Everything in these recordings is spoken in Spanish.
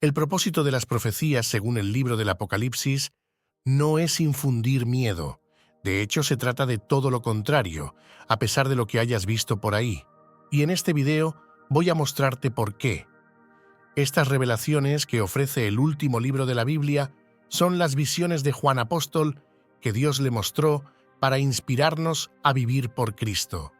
El propósito de las profecías, según el libro del Apocalipsis, no es infundir miedo. De hecho, se trata de todo lo contrario, a pesar de lo que hayas visto por ahí. Y en este video voy a mostrarte por qué. Estas revelaciones que ofrece el último libro de la Biblia son las visiones de Juan Apóstol que Dios le mostró para inspirarnos a vivir por Cristo.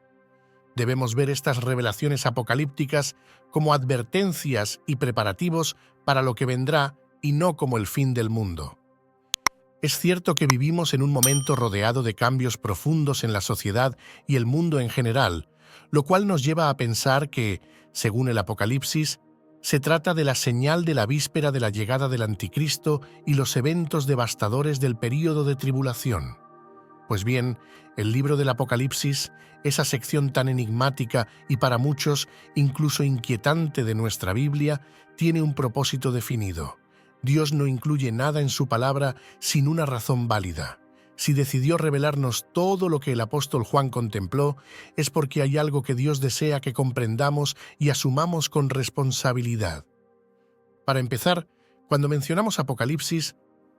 Debemos ver estas revelaciones apocalípticas como advertencias y preparativos para lo que vendrá y no como el fin del mundo. Es cierto que vivimos en un momento rodeado de cambios profundos en la sociedad y el mundo en general, lo cual nos lleva a pensar que, según el Apocalipsis, se trata de la señal de la víspera de la llegada del Anticristo y los eventos devastadores del período de tribulación. Pues bien, el libro del Apocalipsis, esa sección tan enigmática y para muchos incluso inquietante de nuestra Biblia, tiene un propósito definido. Dios no incluye nada en su palabra sin una razón válida. Si decidió revelarnos todo lo que el apóstol Juan contempló, es porque hay algo que Dios desea que comprendamos y asumamos con responsabilidad. Para empezar, cuando mencionamos Apocalipsis,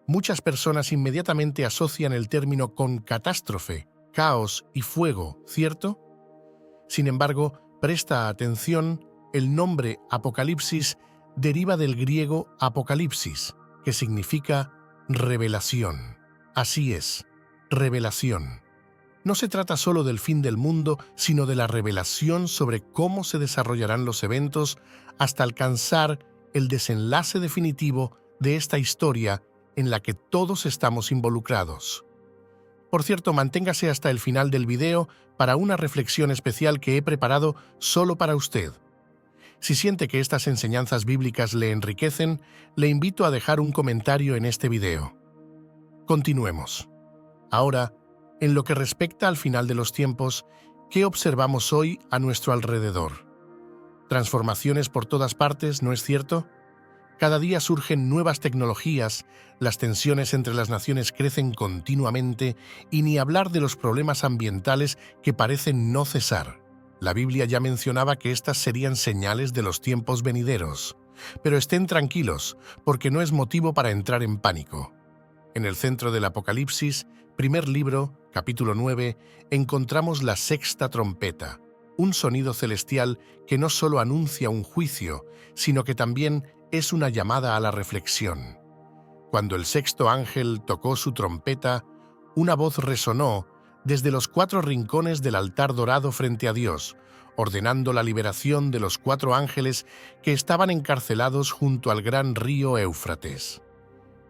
muchas personas inmediatamente asocian el término con catástrofe, caos y fuego, ¿cierto? Sin embargo, presta atención, el nombre Apocalipsis deriva del griego apocalipsis, que significa revelación. Así es, revelación. No se trata solo del fin del mundo, sino de la revelación sobre cómo se desarrollarán los eventos hasta alcanzar el desenlace definitivo de esta historia en la que todos estamos involucrados. Por cierto, manténgase hasta el final del video para una reflexión especial que he preparado solo para usted. Si siente que estas enseñanzas bíblicas le enriquecen, le invito a dejar un comentario en este video. Continuemos. Ahora, en lo que respecta al final de los tiempos, ¿qué observamos hoy a nuestro alrededor? Transformaciones por todas partes, ¿no es cierto? Cada día surgen nuevas tecnologías, las tensiones entre las naciones crecen continuamente y ni hablar de los problemas ambientales que parecen no cesar. La Biblia ya mencionaba que estas serían señales de los tiempos venideros. Pero estén tranquilos, porque no es motivo para entrar en pánico. En el centro del Apocalipsis, primer libro, capítulo 9, encontramos la sexta trompeta, un sonido celestial que no solo anuncia un juicio, sino que también es una llamada a la reflexión. Cuando el sexto ángel tocó su trompeta, una voz resonó desde los 4 rincones del altar dorado frente a Dios, ordenando la liberación de los 4 ángeles que estaban encarcelados junto al gran río Éufrates.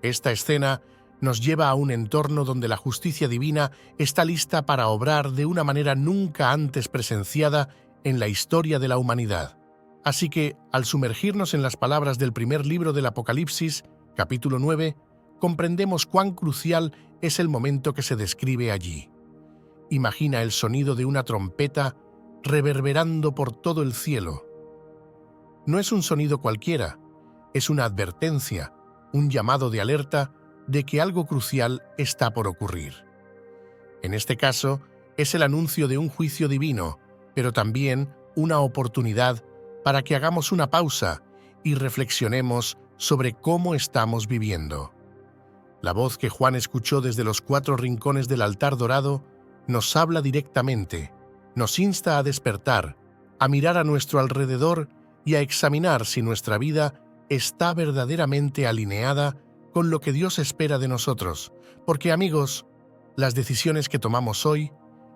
Esta escena nos lleva a un entorno donde la justicia divina está lista para obrar de una manera nunca antes presenciada en la historia de la humanidad. Así que, al sumergirnos en las palabras del primer libro del Apocalipsis, capítulo 9, comprendemos cuán crucial es el momento que se describe allí. Imagina el sonido de una trompeta reverberando por todo el cielo. No es un sonido cualquiera, es una advertencia, un llamado de alerta de que algo crucial está por ocurrir. En este caso, es el anuncio de un juicio divino, pero también una oportunidad para que hagamos una pausa y reflexionemos sobre cómo estamos viviendo. La voz que Juan escuchó desde los 4 rincones del altar dorado nos habla directamente, nos insta a despertar, a mirar a nuestro alrededor y a examinar si nuestra vida está verdaderamente alineada con lo que Dios espera de nosotros. Porque, amigos, las decisiones que tomamos hoy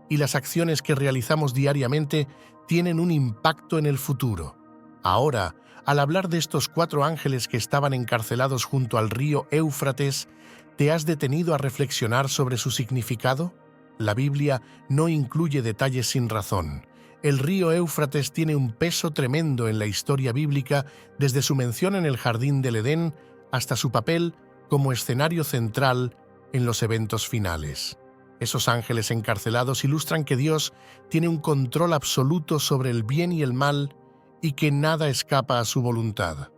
y las acciones que realizamos diariamente tienen un impacto en el futuro. Ahora, al hablar de estos 4 ángeles que estaban encarcelados junto al río Éufrates, ¿te has detenido a reflexionar sobre su significado? La Biblia no incluye detalles sin razón. El río Éufrates tiene un peso tremendo en la historia bíblica, desde su mención en el Jardín del Edén hasta su papel como escenario central en los eventos finales. Esos ángeles encarcelados ilustran que Dios tiene un control absoluto sobre el bien y el mal y que nada escapa a su voluntad.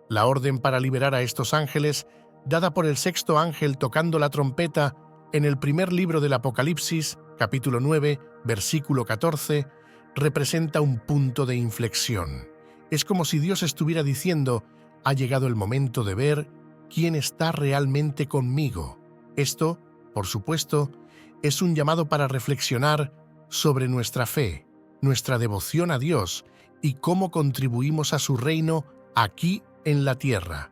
La orden para liberar a estos ángeles, dada por el sexto ángel tocando la trompeta en el primer libro del Apocalipsis, capítulo 9, versículo 14, representa un punto de inflexión. Es como si Dios estuviera diciendo: ha llegado el momento de ver quién está realmente conmigo. Esto, por supuesto, es un llamado para reflexionar sobre nuestra fe, nuestra devoción a Dios y cómo contribuimos a su reino aquí en la tierra.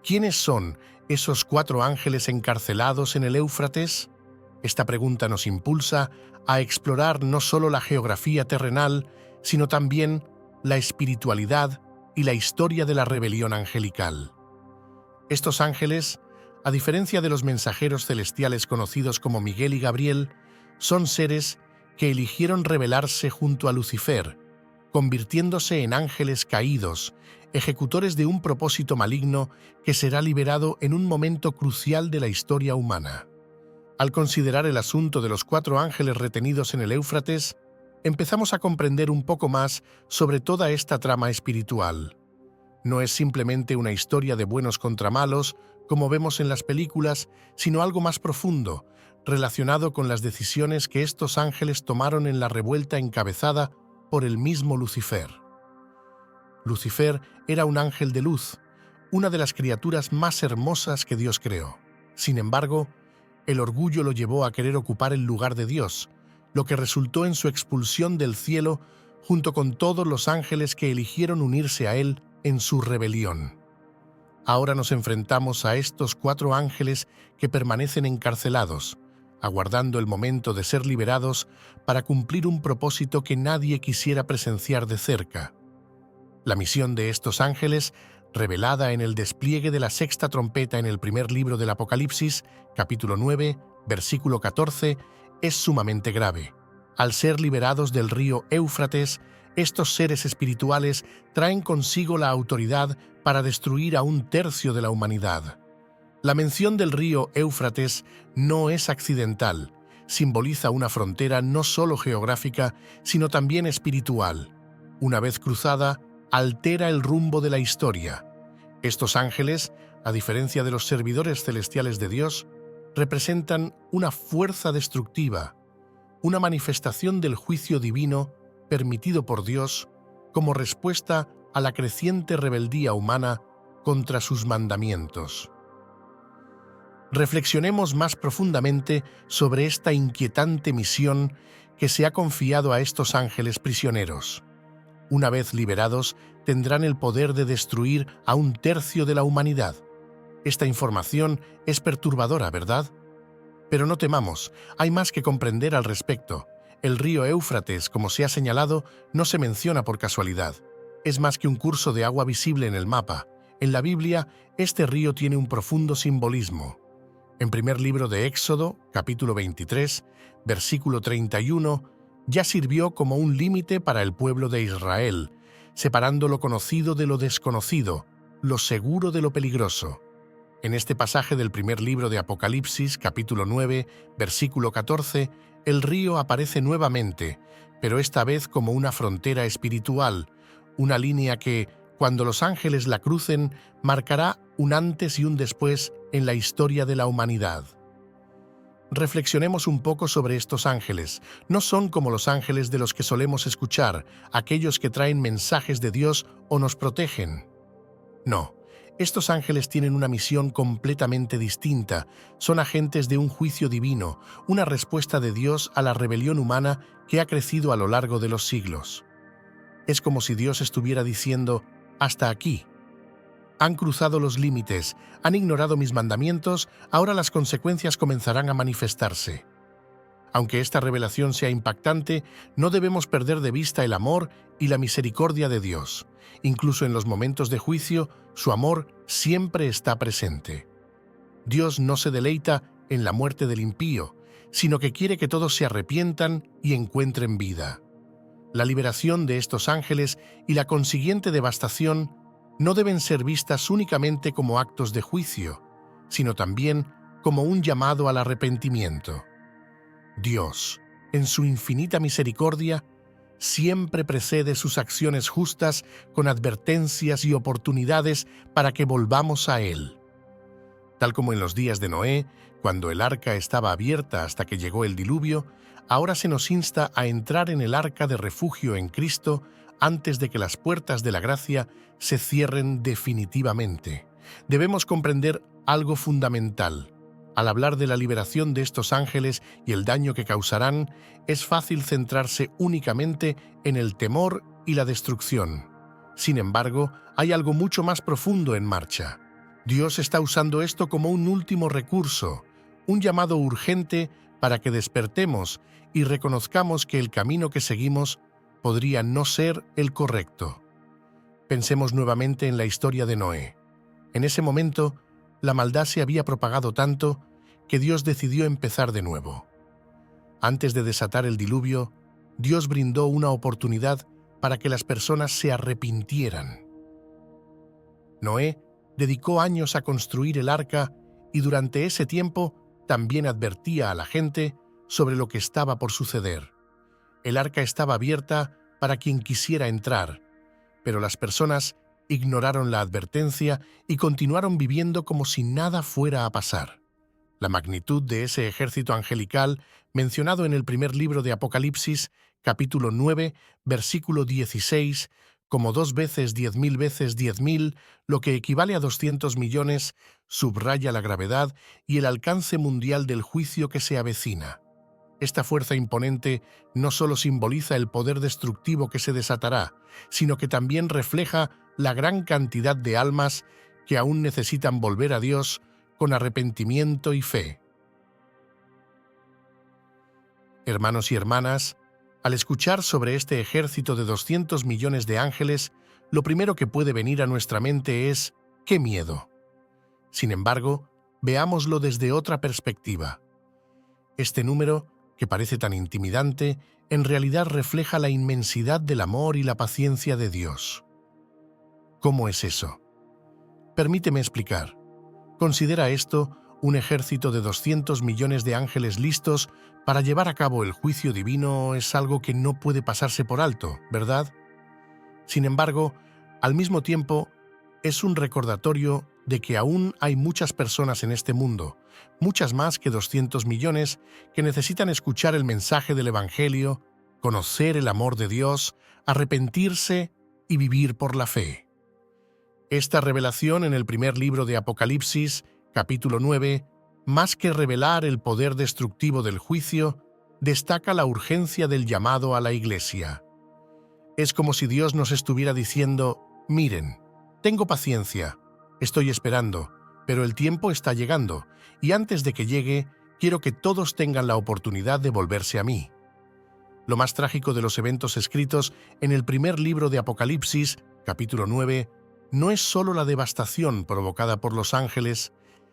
¿Quiénes son esos 4 ángeles encarcelados en el Éufrates? Esta pregunta nos impulsa a explorar no solo la geografía terrenal, sino también la espiritualidad y la historia de la rebelión angelical. Estos ángeles, a diferencia de los mensajeros celestiales conocidos como Miguel y Gabriel, son seres que eligieron rebelarse junto a Lucifer, convirtiéndose en ángeles caídos, ejecutores de un propósito maligno que será liberado en un momento crucial de la historia humana. Al considerar el asunto de los 4 ángeles retenidos en el Éufrates, empezamos a comprender un poco más sobre toda esta trama espiritual. No es simplemente una historia de buenos contra malos, como vemos en las películas, sino algo más profundo, relacionado con las decisiones que estos ángeles tomaron en la revuelta encabezada por el mismo Lucifer. Lucifer era un ángel de luz, una de las criaturas más hermosas que Dios creó. Sin embargo, el orgullo lo llevó a querer ocupar el lugar de Dios, lo que resultó en su expulsión del cielo junto con todos los ángeles que eligieron unirse a él en su rebelión. Ahora nos enfrentamos a estos 4 ángeles que permanecen encarcelados, aguardando el momento de ser liberados para cumplir un propósito que nadie quisiera presenciar de cerca. La misión de estos ángeles, revelada en el despliegue de la 6ª trompeta en el primer libro del Apocalipsis, capítulo 9, versículo 14, es sumamente grave. Al ser liberados del río Éufrates, estos seres espirituales traen consigo la autoridad para destruir a 1/3 de la humanidad. La mención del río Éufrates no es accidental, simboliza una frontera no solo geográfica, sino también espiritual. Una vez cruzada, altera el rumbo de la historia. Estos ángeles, a diferencia de los servidores celestiales de Dios, representan una fuerza destructiva, una manifestación del juicio divino permitido por Dios como respuesta a la creciente rebeldía humana contra sus mandamientos. Reflexionemos más profundamente sobre esta inquietante misión que se ha confiado a estos ángeles prisioneros. Una vez liberados, tendrán el poder de destruir a 1/3 de la humanidad. Esta información es perturbadora, ¿verdad? Pero no temamos, hay más que comprender al respecto. El río Éufrates, como se ha señalado, no se menciona por casualidad. Es más que un curso de agua visible en el mapa. En la Biblia, este río tiene un profundo simbolismo. En primer libro de Éxodo, capítulo 23, versículo 31, ya sirvió como un límite para el pueblo de Israel, separando lo conocido de lo desconocido, lo seguro de lo peligroso. En este pasaje del primer libro de Apocalipsis, capítulo 9, versículo 14, el río aparece nuevamente, pero esta vez como una frontera espiritual, una línea que, cuando los ángeles la crucen, marcará un antes y un después en la historia de la humanidad. Reflexionemos un poco sobre estos ángeles. No son como los ángeles de los que solemos escuchar, aquellos que traen mensajes de Dios o nos protegen. No, estos ángeles tienen una misión completamente distinta. Son agentes de un juicio divino, una respuesta de Dios a la rebelión humana que ha crecido a lo largo de los siglos. Es como si Dios estuviera diciendo: «Hasta aquí. Han cruzado los límites, han ignorado mis mandamientos, ahora las consecuencias comenzarán a manifestarse». Aunque esta revelación sea impactante, no debemos perder de vista el amor y la misericordia de Dios. Incluso en los momentos de juicio, su amor siempre está presente. Dios no se deleita en la muerte del impío, sino que quiere que todos se arrepientan y encuentren vida. La liberación de estos ángeles y la consiguiente devastación no deben ser vistas únicamente como actos de juicio, sino también como un llamado al arrepentimiento. Dios, en su infinita misericordia, siempre precede sus acciones justas con advertencias y oportunidades para que volvamos a Él. Tal como en los días de Noé, cuando el arca estaba abierta hasta que llegó el diluvio, ahora se nos insta a entrar en el arca de refugio en Cristo antes de que las puertas de la gracia se cierren definitivamente. Debemos comprender algo fundamental. Al hablar de la liberación de estos ángeles y el daño que causarán, es fácil centrarse únicamente en el temor y la destrucción. Sin embargo, hay algo mucho más profundo en marcha. Dios está usando esto como un último recurso, un llamado urgente para que despertemos y reconozcamos que el camino que seguimos podría no ser el correcto. Pensemos nuevamente en la historia de Noé. En ese momento, la maldad se había propagado tanto que Dios decidió empezar de nuevo. Antes de desatar el diluvio, Dios brindó una oportunidad para que las personas se arrepintieran. Noé dedicó años a construir el arca y durante ese tiempo también advertía a la gente sobre lo que estaba por suceder. El arca estaba abierta para quien quisiera entrar, pero las personas ignoraron la advertencia y continuaron viviendo como si nada fuera a pasar. La magnitud de ese ejército angelical, mencionado en el primer libro de Apocalipsis, capítulo 9, versículo 16, como 2 veces 10.000 veces 10.000, lo que equivale a 200 millones, subraya la gravedad y el alcance mundial del juicio que se avecina. Esta fuerza imponente no solo simboliza el poder destructivo que se desatará, sino que también refleja la gran cantidad de almas que aún necesitan volver a Dios con arrepentimiento y fe. Hermanos y hermanas, al escuchar sobre este ejército de 200 millones de ángeles, lo primero que puede venir a nuestra mente es ¡qué miedo! Sin embargo, veámoslo desde otra perspectiva. Este número, que parece tan intimidante, en realidad refleja la inmensidad del amor y la paciencia de Dios. ¿Cómo es eso? Permíteme explicar. Considera esto un ejército de 200 millones de ángeles listos para llevar a cabo el juicio divino es algo que no puede pasarse por alto, ¿verdad? Sin embargo, al mismo tiempo, es un recordatorio de que aún hay muchas personas en este mundo, muchas más que 200 millones, que necesitan escuchar el mensaje del Evangelio, conocer el amor de Dios, arrepentirse y vivir por la fe. Esta revelación en el primer libro de Apocalipsis, capítulo 9, más que revelar el poder destructivo del juicio, destaca la urgencia del llamado a la Iglesia. Es como si Dios nos estuviera diciendo, miren, tengo paciencia, estoy esperando, pero el tiempo está llegando, y antes de que llegue, quiero que todos tengan la oportunidad de volverse a mí. Lo más trágico de los eventos escritos en el primer libro de Apocalipsis, capítulo 9, no es solo la devastación provocada por los ángeles,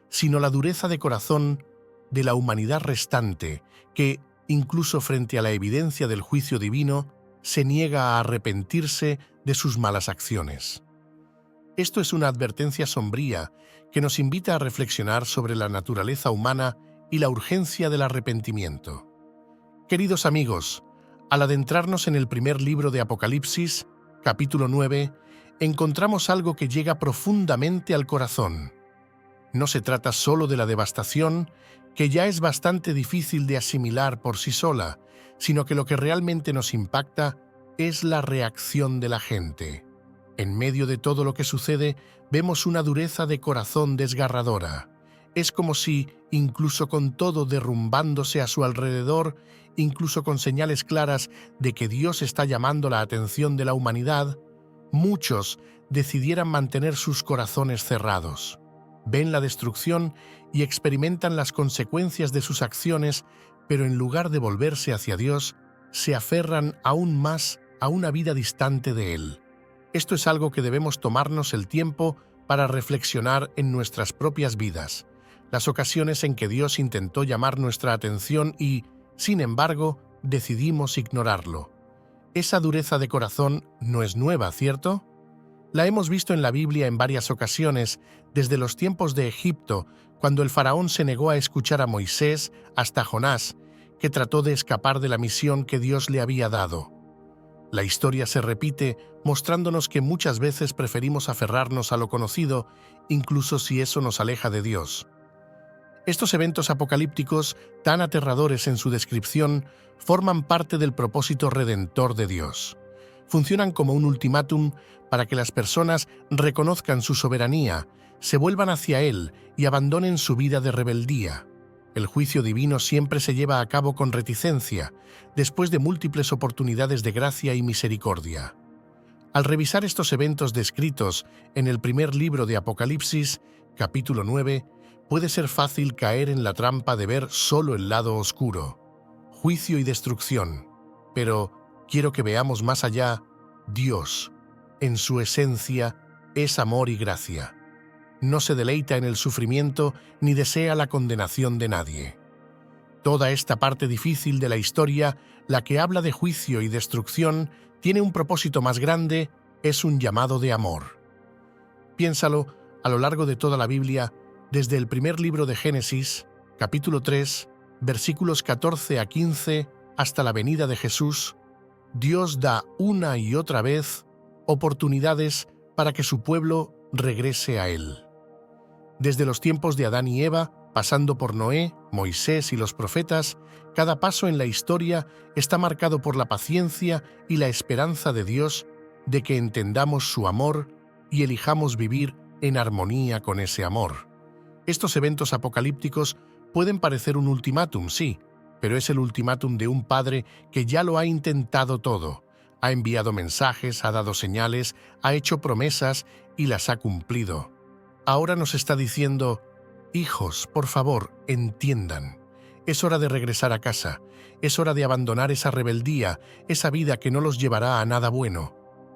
sino la dureza de corazón de la humanidad restante, que, incluso frente a la evidencia del juicio divino, se niega a arrepentirse de sus malas acciones. Esto es una advertencia sombría que nos invita a reflexionar sobre la naturaleza humana y la urgencia del arrepentimiento. Queridos amigos, al adentrarnos en el primer libro de Apocalipsis, capítulo 9, encontramos algo que llega profundamente al corazón. No se trata solo de la devastación, que ya es bastante difícil de asimilar por sí sola, sino que lo que realmente nos impacta es la reacción de la gente. En medio de todo lo que sucede, vemos una dureza de corazón desgarradora. Es como si, incluso con todo derrumbándose a su alrededor, incluso con señales claras de que Dios está llamando la atención de la humanidad, muchos decidieran mantener sus corazones cerrados. Ven la destrucción y experimentan las consecuencias de sus acciones, pero en lugar de volverse hacia Dios, se aferran aún más a una vida distante de Él. Esto es algo que debemos tomarnos el tiempo para reflexionar en nuestras propias vidas, las ocasiones en que Dios intentó llamar nuestra atención y, sin embargo, decidimos ignorarlo. Esa dureza de corazón no es nueva, ¿cierto? La hemos visto en la Biblia en varias ocasiones, desde los tiempos de Egipto, cuando el faraón se negó a escuchar a Moisés, hasta Jonás, que trató de escapar de la misión que Dios le había dado. La historia se repite, mostrándonos que muchas veces preferimos aferrarnos a lo conocido, incluso si eso nos aleja de Dios. Estos eventos apocalípticos, tan aterradores en su descripción, forman parte del propósito redentor de Dios. Funcionan como un ultimátum para que las personas reconozcan su soberanía, se vuelvan hacia Él y abandonen su vida de rebeldía. El juicio divino siempre se lleva a cabo con reticencia, después de múltiples oportunidades de gracia y misericordia. Al revisar estos eventos descritos en el primer libro de Apocalipsis, capítulo 9, puede ser fácil caer en la trampa de ver solo el lado oscuro, juicio y destrucción. Pero quiero que veamos más allá. Dios, en su esencia, es amor y gracia. No se deleita en el sufrimiento ni desea la condenación de nadie. Toda esta parte difícil de la historia, la que habla de juicio y destrucción, tiene un propósito más grande, es un llamado de amor. Piénsalo a lo largo de toda la Biblia, desde el primer libro de Génesis, capítulo 3, versículos 14 a 15, hasta la venida de Jesús, Dios da una y otra vez oportunidades para que su pueblo regrese a Él. Desde los tiempos de Adán y Eva, pasando por Noé, Moisés y los profetas, cada paso en la historia está marcado por la paciencia y la esperanza de Dios de que entendamos su amor y elijamos vivir en armonía con ese amor. Estos eventos apocalípticos pueden parecer un ultimátum, sí, pero es el ultimátum de un padre que ya lo ha intentado todo. Ha enviado mensajes, ha dado señales, ha hecho promesas y las ha cumplido. Ahora nos está diciendo: hijos, por favor, entiendan. Es hora de regresar a casa. Es hora de abandonar esa rebeldía, esa vida que no los llevará a nada bueno.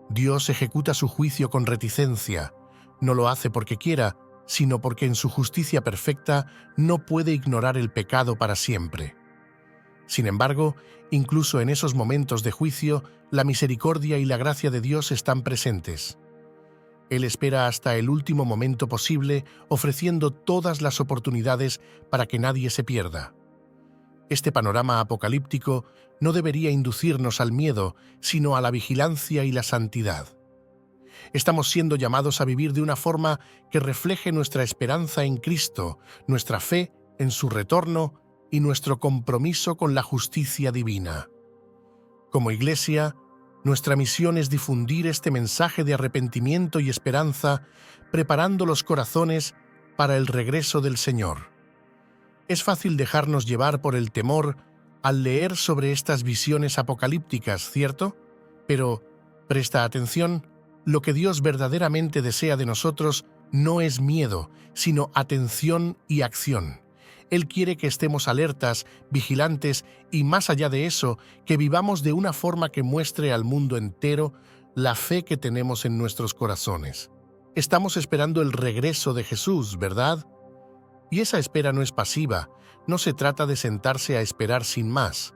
Dios ejecuta su juicio con reticencia. No lo hace porque quiera, sino porque en su justicia perfecta no puede ignorar el pecado para siempre. Sin embargo, incluso en esos momentos de juicio, la misericordia y la gracia de Dios están presentes. Él espera hasta el último momento posible, ofreciendo todas las oportunidades para que nadie se pierda. Este panorama apocalíptico no debería inducirnos al miedo, sino a la vigilancia y la santidad. Estamos siendo llamados a vivir de una forma que refleje nuestra esperanza en Cristo, nuestra fe en su retorno y nuestro compromiso con la justicia divina. Como Iglesia, nuestra misión es difundir este mensaje de arrepentimiento y esperanza, preparando los corazones para el regreso del Señor. Es fácil dejarnos llevar por el temor al leer sobre estas visiones apocalípticas, ¿cierto? Pero, presta atención, lo que Dios verdaderamente desea de nosotros no es miedo, sino atención y acción. Él quiere que estemos alertas, vigilantes y, más allá de eso, que vivamos de una forma que muestre al mundo entero la fe que tenemos en nuestros corazones. Estamos esperando el regreso de Jesús, ¿verdad? Y esa espera no es pasiva, no se trata de sentarse a esperar sin más.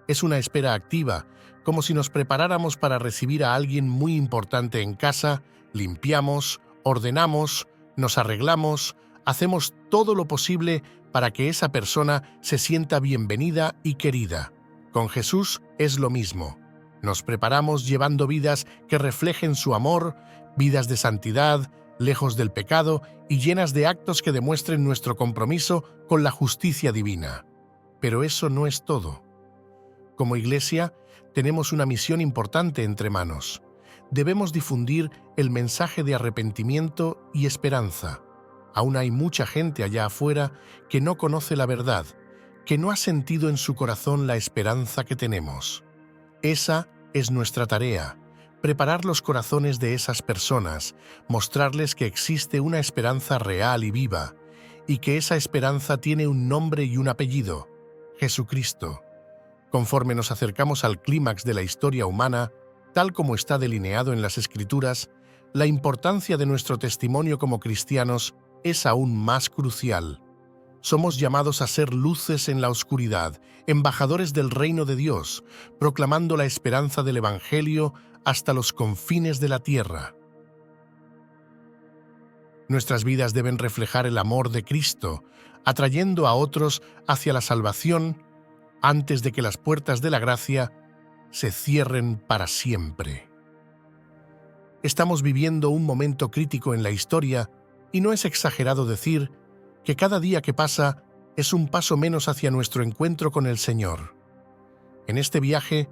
Es una espera activa, como si nos preparáramos para recibir a alguien muy importante en casa, limpiamos, ordenamos, nos arreglamos, hacemos todo lo posible para que esa persona se sienta bienvenida y querida. Con Jesús es lo mismo. Nos preparamos llevando vidas que reflejen su amor, vidas de santidad, lejos del pecado y llenas de actos que demuestren nuestro compromiso con la justicia divina. Pero eso no es todo. Como Iglesia, tenemos una misión importante entre manos. Debemos difundir el mensaje de arrepentimiento y esperanza. Aún hay mucha gente allá afuera que no conoce la verdad, que no ha sentido en su corazón la esperanza que tenemos. Esa es nuestra tarea, preparar los corazones de esas personas, mostrarles que existe una esperanza real y viva, y que esa esperanza tiene un nombre y un apellido: Jesucristo. Conforme nos acercamos al clímax de la historia humana, tal como está delineado en las Escrituras, la importancia de nuestro testimonio como cristianos es aún más crucial. Somos llamados a ser luces en la oscuridad, embajadores del reino de Dios, proclamando la esperanza del Evangelio hasta los confines de la tierra. Nuestras vidas deben reflejar el amor de Cristo, atrayendo a otros hacia la salvación antes de que las puertas de la gracia se cierren para siempre. Estamos viviendo un momento crítico en la historia y no es exagerado decir que cada día que pasa es un paso menos hacia nuestro encuentro con el Señor. En este viaje,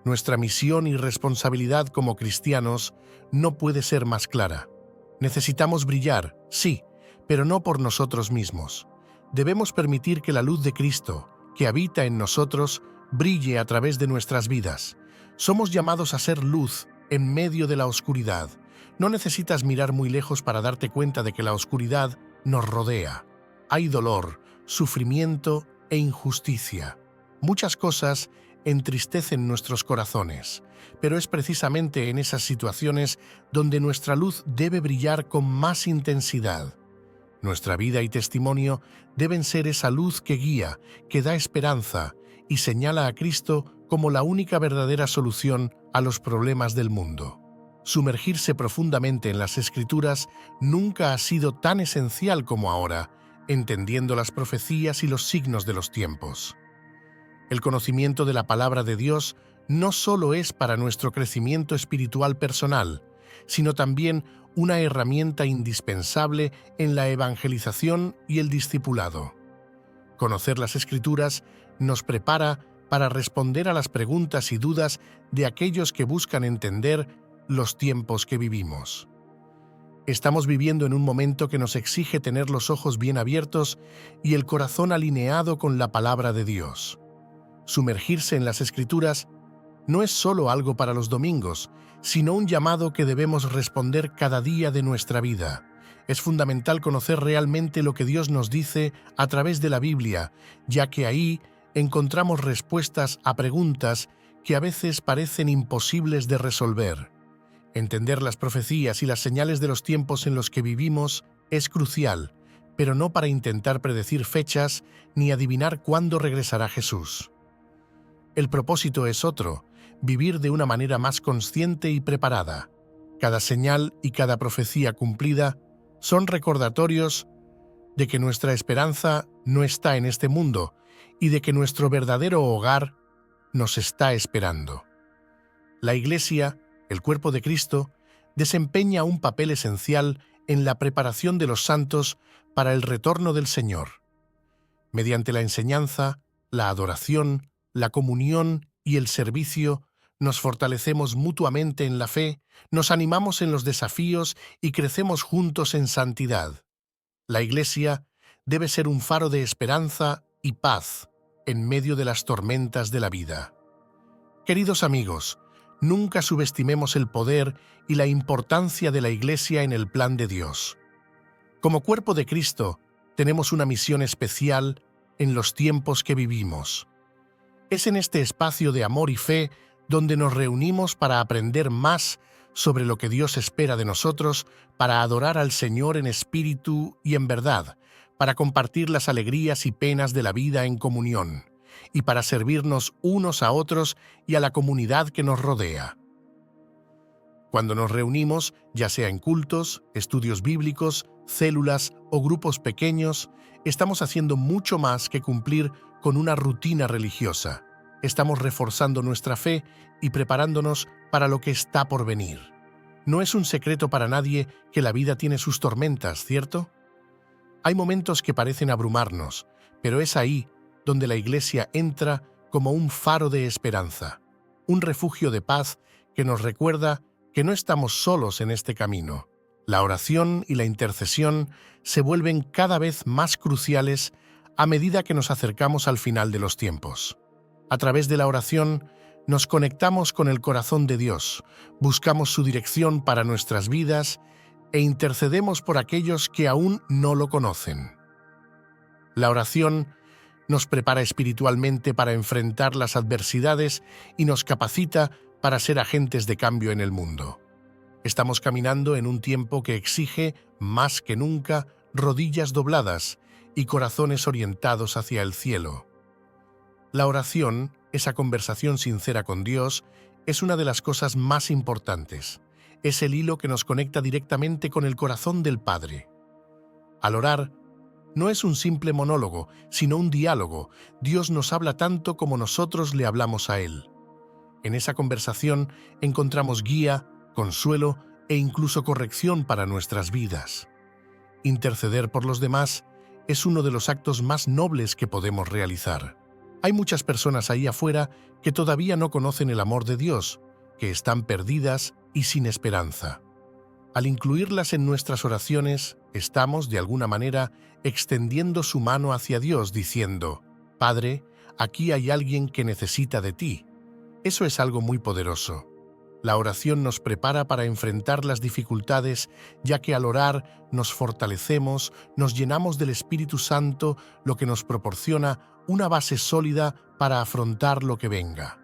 Nuestra misión y responsabilidad como cristianos no puede ser más clara. Necesitamos brillar, sí, pero no por nosotros mismos. Debemos permitir que la luz de Cristo, que habita en nosotros, brille a través de nuestras vidas. Somos llamados a ser luz en medio de la oscuridad. No necesitas mirar muy lejos para darte cuenta de que la oscuridad nos rodea. Hay dolor, sufrimiento e injusticia. Muchas cosas entristecen nuestros corazones, pero es precisamente en esas situaciones donde nuestra luz debe brillar con más intensidad. Nuestra vida y testimonio deben ser esa luz que guía, que da esperanza y señala a Cristo como la única verdadera solución a los problemas del mundo. Sumergirse profundamente en las Escrituras nunca ha sido tan esencial como ahora, entendiendo las profecías y los signos de los tiempos. El conocimiento de la palabra de Dios no solo es para nuestro crecimiento espiritual personal, sino también una herramienta indispensable en la evangelización y el discipulado. Conocer las Escrituras nos prepara para responder a las preguntas y dudas de aquellos que buscan entender los tiempos que vivimos. Estamos viviendo en un momento que nos exige tener los ojos bien abiertos y el corazón alineado con la palabra de Dios. Sumergirse en las Escrituras no es solo algo para los domingos, sino un llamado que debemos responder cada día de nuestra vida. Es fundamental conocer realmente lo que Dios nos dice a través de la Biblia, ya que ahí encontramos respuestas a preguntas que a veces parecen imposibles de resolver. Entender las profecías y las señales de los tiempos en los que vivimos es crucial, pero no para intentar predecir fechas ni adivinar cuándo regresará Jesús. El propósito es otro: vivir de una manera más consciente y preparada. Cada señal y cada profecía cumplida son recordatorios de que nuestra esperanza no está en este mundo y de que nuestro verdadero hogar nos está esperando. La Iglesia, el cuerpo de Cristo, desempeña un papel esencial en la preparación de los santos para el retorno del Señor. Mediante la enseñanza, la adoración, la comunión y el servicio, nos fortalecemos mutuamente en la fe, nos animamos en los desafíos y crecemos juntos en santidad. La Iglesia debe ser un faro de esperanza y paz en medio de las tormentas de la vida. Queridos amigos, nunca subestimemos el poder y la importancia de la Iglesia en el plan de Dios. Como cuerpo de Cristo, tenemos una misión especial en los tiempos que vivimos. Es en este espacio de amor y fe donde nos reunimos para aprender más sobre lo que Dios espera de nosotros, para adorar al Señor en espíritu y en verdad, para compartir las alegrías y penas de la vida en comunión, y para servirnos unos a otros y a la comunidad que nos rodea. Cuando nos reunimos, ya sea en cultos, estudios bíblicos, células o grupos pequeños, estamos haciendo mucho más que cumplir con una rutina religiosa. Estamos reforzando nuestra fe y preparándonos para lo que está por venir. No es un secreto para nadie que la vida tiene sus tormentas, ¿cierto? Hay momentos que parecen abrumarnos, pero es ahí donde la Iglesia entra como un faro de esperanza, un refugio de paz que nos recuerda que no estamos solos en este camino. La oración y la intercesión se vuelven cada vez más cruciales a medida que nos acercamos al final de los tiempos. A través de la oración nos conectamos con el corazón de Dios, buscamos su dirección para nuestras vidas e intercedemos por aquellos que aún no lo conocen. La oración nos prepara espiritualmente para enfrentar las adversidades y nos capacita para ser agentes de cambio en el mundo. Estamos caminando en un tiempo que exige, más que nunca, rodillas dobladas y corazones orientados hacia el cielo. La oración, esa conversación sincera con Dios, es una de las cosas más importantes. Es el hilo que nos conecta directamente con el corazón del Padre. Al orar, no es un simple monólogo, sino un diálogo. Dios nos habla tanto como nosotros le hablamos a Él. En esa conversación encontramos guía, consuelo e incluso corrección para nuestras vidas. Interceder por los demás es uno de los actos más nobles que podemos realizar. Hay muchas personas ahí afuera que todavía no conocen el amor de Dios, que están perdidas y sin esperanza. Al incluirlas en nuestras oraciones, estamos, de alguna manera, extendiendo su mano hacia Dios, diciendo: Padre, aquí hay alguien que necesita de ti. Eso es algo muy poderoso. La oración nos prepara para enfrentar las dificultades, ya que al orar nos fortalecemos, nos llenamos del Espíritu Santo, lo que nos proporciona una base sólida para afrontar lo que venga.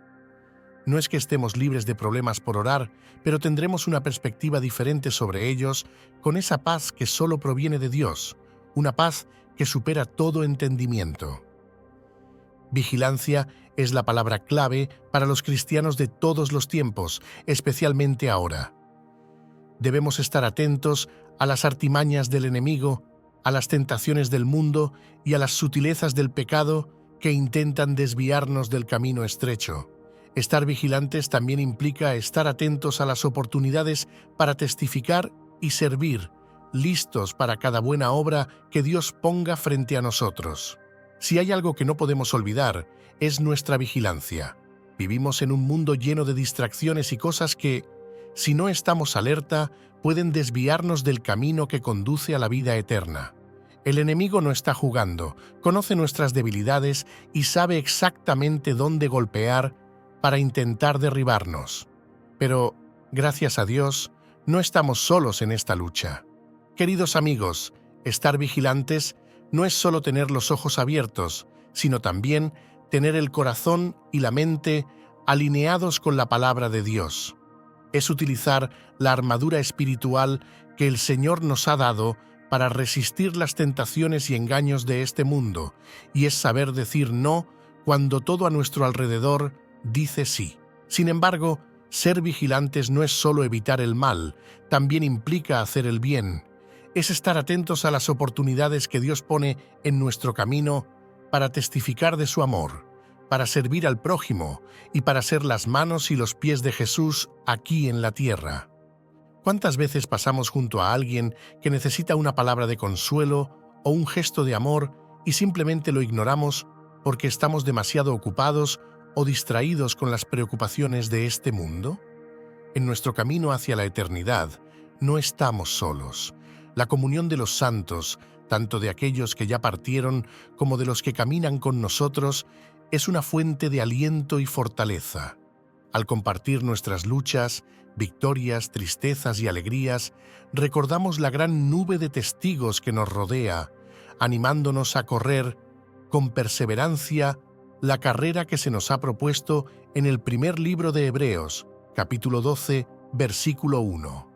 No es que estemos libres de problemas por orar, pero tendremos una perspectiva diferente sobre ellos, con esa paz que solo proviene de Dios, una paz que supera todo entendimiento. Vigilancia es la palabra clave para los cristianos de todos los tiempos, especialmente ahora. Debemos estar atentos a las artimañas del enemigo, a las tentaciones del mundo y a las sutilezas del pecado que intentan desviarnos del camino estrecho. Estar vigilantes también implica estar atentos a las oportunidades para testificar y servir, listos para cada buena obra que Dios ponga frente a nosotros. Si hay algo que no podemos olvidar, es nuestra vigilancia. Vivimos en un mundo lleno de distracciones y cosas que, si no estamos alerta, pueden desviarnos del camino que conduce a la vida eterna. El enemigo no está jugando, conoce nuestras debilidades y sabe exactamente dónde golpear para intentar derribarnos. Pero, gracias a Dios, no estamos solos en esta lucha. Queridos amigos, estar vigilantes no es solo tener los ojos abiertos, sino también tener el corazón y la mente alineados con la palabra de Dios. Es utilizar la armadura espiritual que el Señor nos ha dado para resistir las tentaciones y engaños de este mundo, y es saber decir no cuando todo a nuestro alrededor dice sí. Sin embargo, ser vigilantes no es solo evitar el mal, también implica hacer el bien. Es estar atentos a las oportunidades que Dios pone en nuestro camino para testificar de su amor, para servir al prójimo y para ser las manos y los pies de Jesús aquí en la tierra. ¿Cuántas veces pasamos junto a alguien que necesita una palabra de consuelo o un gesto de amor y simplemente lo ignoramos porque estamos demasiado ocupados o distraídos con las preocupaciones de este mundo? En nuestro camino hacia la eternidad, no estamos solos. La comunión de los santos, tanto de aquellos que ya partieron como de los que caminan con nosotros, es una fuente de aliento y fortaleza. Al compartir nuestras luchas, victorias, tristezas y alegrías, recordamos la gran nube de testigos que nos rodea, animándonos a correr con perseverancia la carrera que se nos ha propuesto en el primer libro de Hebreos, capítulo 12, versículo 1.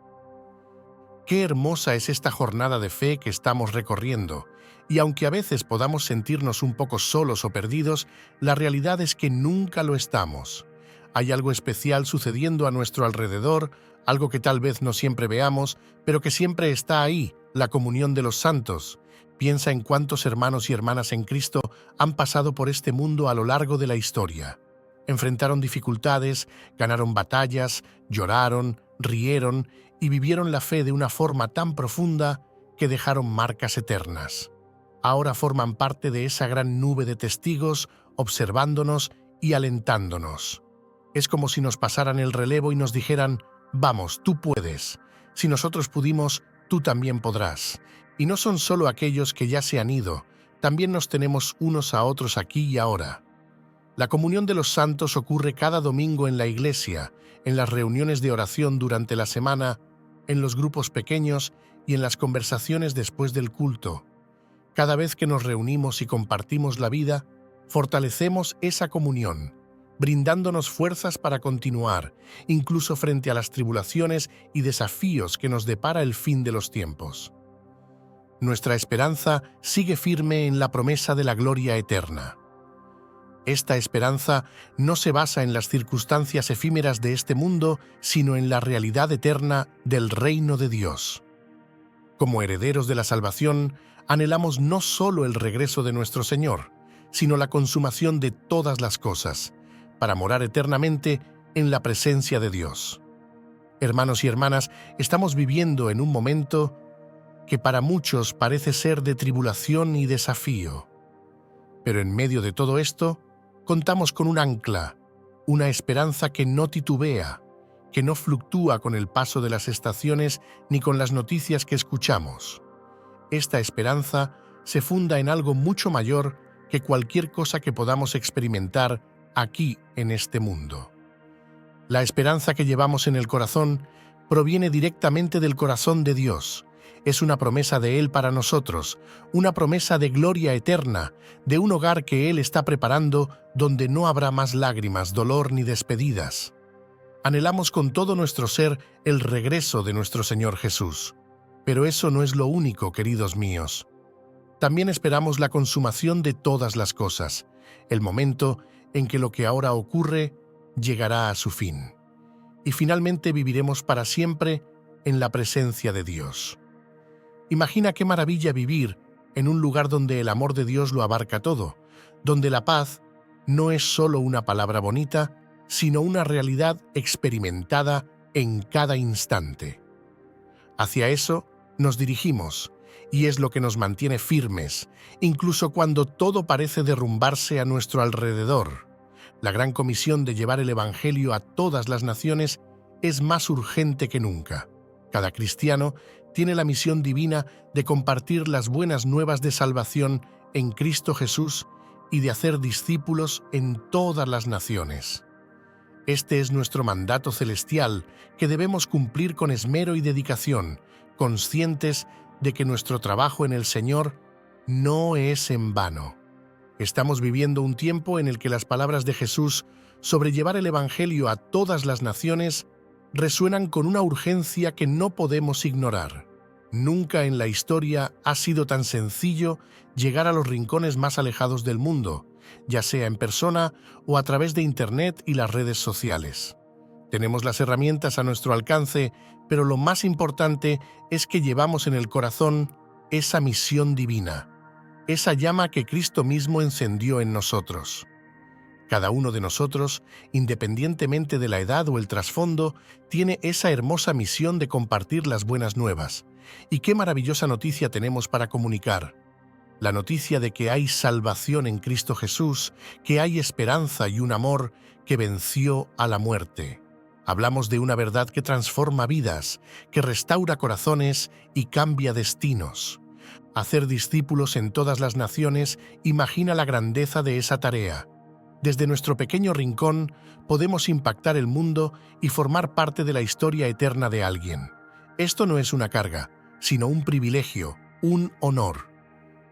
Qué hermosa es esta jornada de fe que estamos recorriendo, y aunque a veces podamos sentirnos un poco solos o perdidos, la realidad es que nunca lo estamos. Hay algo especial sucediendo a nuestro alrededor, algo que tal vez no siempre veamos, pero que siempre está ahí, la comunión de los santos. Piensa en cuántos hermanos y hermanas en Cristo han pasado por este mundo a lo largo de la historia. Enfrentaron dificultades, ganaron batallas, lloraron, rieron y vivieron la fe de una forma tan profunda que dejaron marcas eternas. Ahora forman parte de esa gran nube de testigos, observándonos y alentándonos. Es como si nos pasaran el relevo y nos dijeran: «Vamos, tú puedes. Si nosotros pudimos, tú también podrás». Y no son solo aquellos que ya se han ido, también nos tenemos unos a otros aquí y ahora. La comunión de los santos ocurre cada domingo en la iglesia, en las reuniones de oración durante la semana, en los grupos pequeños y en las conversaciones después del culto. Cada vez que nos reunimos y compartimos la vida, fortalecemos esa comunión, brindándonos fuerzas para continuar, incluso frente a las tribulaciones y desafíos que nos depara el fin de los tiempos. Nuestra esperanza sigue firme en la promesa de la gloria eterna. Esta esperanza no se basa en las circunstancias efímeras de este mundo, sino en la realidad eterna del reino de Dios. Como herederos de la salvación, anhelamos no solo el regreso de nuestro Señor, sino la consumación de todas las cosas, para morar eternamente en la presencia de Dios. Hermanos y hermanas, estamos viviendo en un momento que para muchos parece ser de tribulación y desafío. Pero en medio de todo esto, Contamos con un ancla, una esperanza que no titubea, que no fluctúa con el paso de las estaciones ni con las noticias que escuchamos. Esta esperanza se funda en algo mucho mayor que cualquier cosa que podamos experimentar aquí en este mundo. La esperanza que llevamos en el corazón proviene directamente del corazón de Dios. Es una promesa de Él para nosotros, una promesa de gloria eterna, de un hogar que Él está preparando donde no habrá más lágrimas, dolor ni despedidas. Anhelamos con todo nuestro ser el regreso de nuestro Señor Jesús. Pero eso no es lo único, queridos míos. También esperamos la consumación de todas las cosas, el momento en que lo que ahora ocurre llegará a su fin. Y finalmente viviremos para siempre en la presencia de Dios. Imagina qué maravilla vivir en un lugar donde el amor de Dios lo abarca todo, donde la paz no es solo una palabra bonita, sino una realidad experimentada en cada instante. Hacia eso nos dirigimos, y es lo que nos mantiene firmes, incluso cuando todo parece derrumbarse a nuestro alrededor. La gran comisión de llevar el Evangelio a todas las naciones es más urgente que nunca. Cada cristiano tiene la misión divina de compartir las buenas nuevas de salvación en Cristo Jesús y de hacer discípulos en todas las naciones. Este es nuestro mandato celestial que debemos cumplir con esmero y dedicación, conscientes de que nuestro trabajo en el Señor no es en vano. Estamos viviendo un tiempo en el que las palabras de Jesús sobre llevar el Evangelio a todas las naciones resuenan con una urgencia que no podemos ignorar. Nunca en la historia ha sido tan sencillo llegar a los rincones más alejados del mundo, ya sea en persona o a través de Internet y las redes sociales. Tenemos las herramientas a nuestro alcance, pero lo más importante es que llevamos en el corazón esa misión divina, esa llama que Cristo mismo encendió en nosotros. Cada uno de nosotros, independientemente de la edad o el trasfondo, tiene esa hermosa misión de compartir las buenas nuevas. Y qué maravillosa noticia tenemos para comunicar. La noticia de que hay salvación en Cristo Jesús, que hay esperanza y un amor que venció a la muerte. Hablamos de una verdad que transforma vidas, que restaura corazones y cambia destinos. Hacer discípulos en todas las naciones imagina la grandeza de esa tarea. Desde nuestro pequeño rincón podemos impactar el mundo y formar parte de la historia eterna de alguien. Esto no es una carga, sino un privilegio, un honor.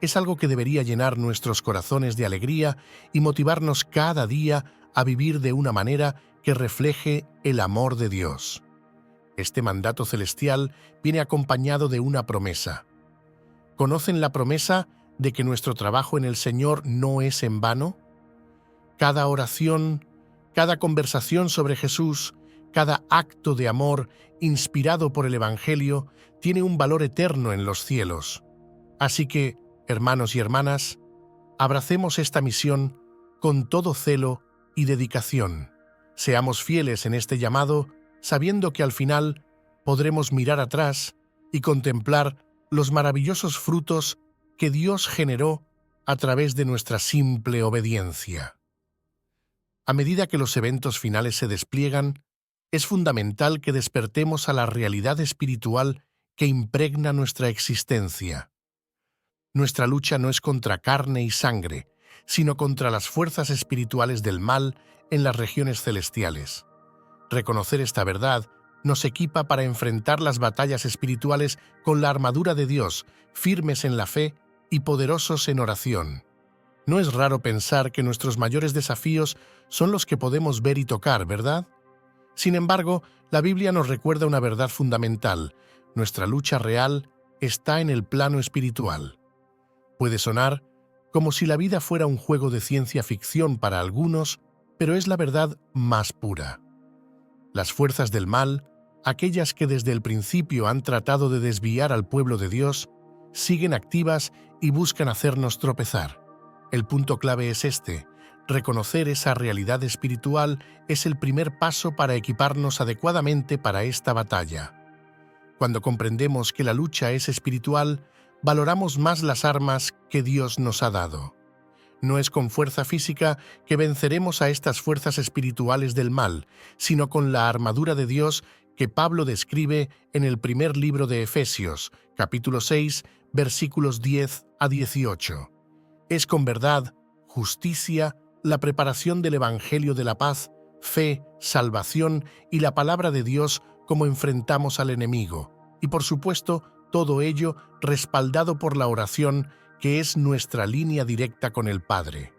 Es algo que debería llenar nuestros corazones de alegría y motivarnos cada día a vivir de una manera que refleje el amor de Dios. Este mandato celestial viene acompañado de una promesa. ¿Conocen la promesa de que nuestro trabajo en el Señor no es en vano? Cada oración, cada conversación sobre Jesús, cada acto de amor inspirado por el Evangelio tiene un valor eterno en los cielos. Así que, hermanos y hermanas, abracemos esta misión con todo celo y dedicación. Seamos fieles en este llamado, sabiendo que al final podremos mirar atrás y contemplar los maravillosos frutos que Dios generó a través de nuestra simple obediencia. A medida que los eventos finales se despliegan, es fundamental que despertemos a la realidad espiritual que impregna nuestra existencia. Nuestra lucha no es contra carne y sangre, sino contra las fuerzas espirituales del mal en las regiones celestiales. Reconocer esta verdad nos equipa para enfrentar las batallas espirituales con la armadura de Dios, firmes en la fe y poderosos en oración. No es raro pensar que nuestros mayores desafíos son los que podemos ver y tocar, ¿verdad? Sin embargo, la Biblia nos recuerda una verdad fundamental. Nuestra lucha real está en el plano espiritual. Puede sonar como si la vida fuera un juego de ciencia ficción para algunos, pero es la verdad más pura. Las fuerzas del mal, aquellas que desde el principio han tratado de desviar al pueblo de Dios, siguen activas y buscan hacernos tropezar. El punto clave es este: reconocer esa realidad espiritual es el primer paso para equiparnos adecuadamente para esta batalla. Cuando comprendemos que la lucha es espiritual, valoramos más las armas que Dios nos ha dado. No es con fuerza física que venceremos a estas fuerzas espirituales del mal, sino con la armadura de Dios que Pablo describe en el primer libro de Efesios, capítulo 6, versículos 10 a 18. Es con verdad, justicia, la preparación del Evangelio de la paz, fe, salvación y la palabra de Dios como enfrentamos al enemigo. Y por supuesto, todo ello respaldado por la oración, que es nuestra línea directa con el Padre.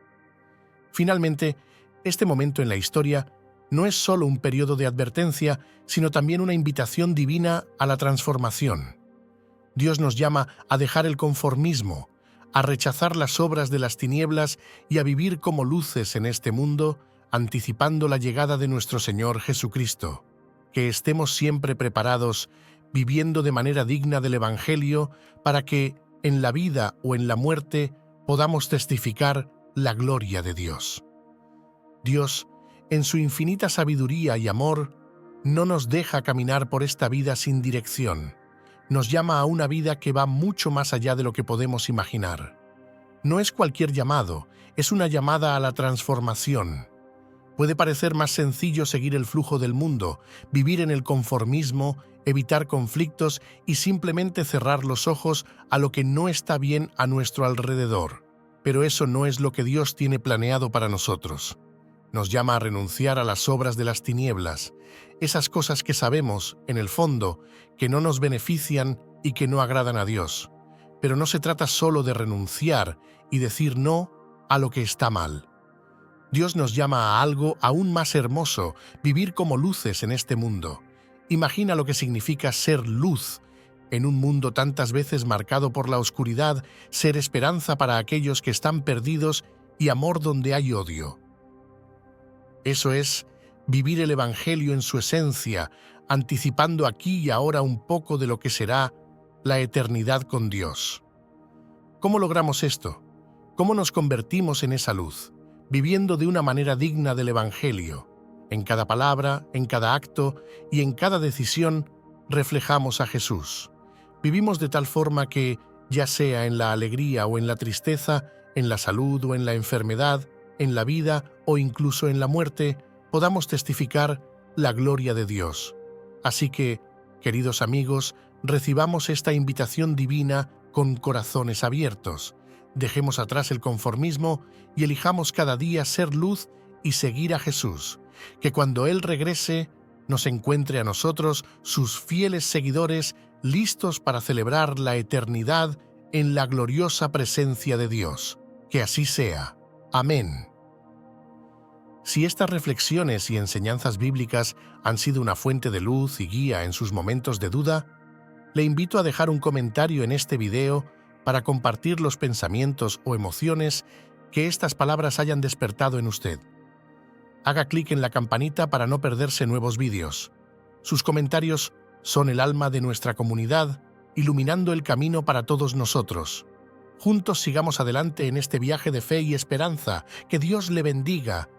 Finalmente, este momento en la historia no es solo un periodo de advertencia, sino también una invitación divina a la transformación. Dios nos llama a dejar el conformismo, a rechazar las obras de las tinieblas y a vivir como luces en este mundo, anticipando la llegada de nuestro Señor Jesucristo. Que estemos siempre preparados, viviendo de manera digna del Evangelio, para que, en la vida o en la muerte, podamos testificar la gloria de Dios. Dios, en su infinita sabiduría y amor, no nos deja caminar por esta vida sin dirección. Nos llama a una vida que va mucho más allá de lo que podemos imaginar. No es cualquier llamado, es una llamada a la transformación. Puede parecer más sencillo seguir el flujo del mundo, vivir en el conformismo, evitar conflictos y simplemente cerrar los ojos a lo que no está bien a nuestro alrededor. Pero eso no es lo que Dios tiene planeado para nosotros. Nos llama a renunciar a las obras de las tinieblas, esas cosas que sabemos, en el fondo, que no nos benefician y que no agradan a Dios. Pero no se trata solo de renunciar y decir no a lo que está mal. Dios nos llama a algo aún más hermoso, vivir como luces en este mundo. Imagina lo que significa ser luz en un mundo tantas veces marcado por la oscuridad, ser esperanza para aquellos que están perdidos y amor donde hay odio. Eso es vivir el Evangelio en su esencia, anticipando aquí y ahora un poco de lo que será la eternidad con Dios. ¿Cómo logramos esto? ¿Cómo nos convertimos en esa luz? Viviendo de una manera digna del Evangelio. En cada palabra, en cada acto y en cada decisión reflejamos a Jesús. Vivimos de tal forma que, ya sea en la alegría o en la tristeza, en la salud o en la enfermedad, en la vida o incluso en la muerte, podamos testificar la gloria de Dios. Así que, queridos amigos, recibamos esta invitación divina con corazones abiertos. Dejemos atrás el conformismo y elijamos cada día ser luz y seguir a Jesús, que cuando Él regrese nos encuentre a nosotros, sus fieles seguidores, listos para celebrar la eternidad en la gloriosa presencia de Dios. Que así sea. Amén. Si estas reflexiones y enseñanzas bíblicas han sido una fuente de luz y guía en sus momentos de duda, le invito a dejar un comentario en este video para compartir los pensamientos o emociones que estas palabras hayan despertado en usted. Haga clic en la campanita para no perderse nuevos vídeos. Sus comentarios son el alma de nuestra comunidad, iluminando el camino para todos nosotros. Juntos sigamos adelante en este viaje de fe y esperanza. Que Dios le bendiga